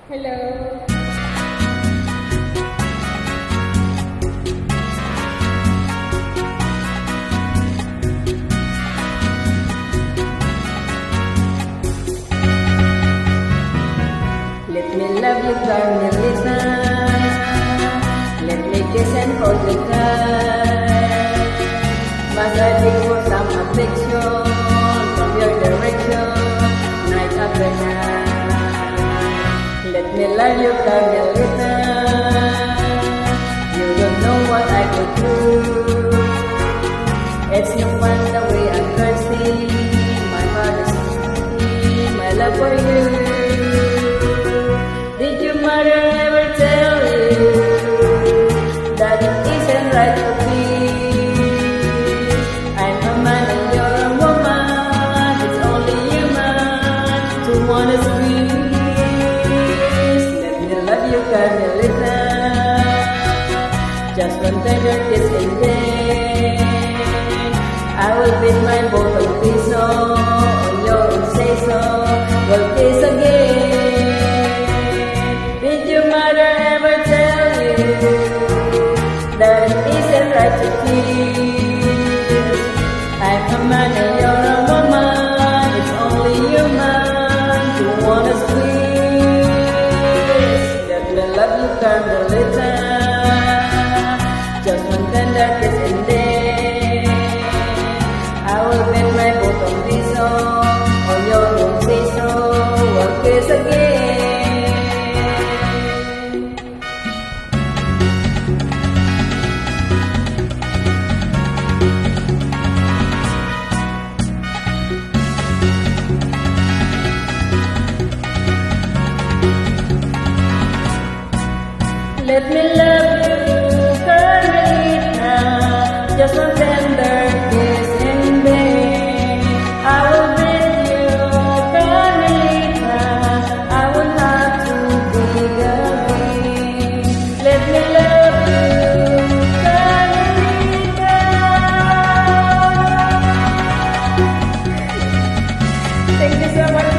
Hello. Let me love you, Carmelita. Let me kiss and hold you tight. Massaging for some affection from your direction, night after night. Let me love you, Carmelita. You don't know what I could do. It's no fun the way I'm thirsty. My heart is empty. My love for you. Did your mother ever tell you that it isn't right to kiss? I'm a man and you're a woman. It's only human to wanna squeeze. Let me love you, Carmelita. Just one tender kiss and then I will beat my both on piso. On your say so, we'll kiss again. Did your mother ever tell you that it isn't right to kiss? I'm a man and you're a woman. It's only human to wanna squeeze. Let me love you, Carmelita. Just one tender kiss and then I will bend my both on piso. On your don't say so, we'll kiss again. Let me love you, Carmelita. Just one tender kiss and then I will bid you, Carmelita. I will have to be again. Let me love you, Carmelita. Thank you so much.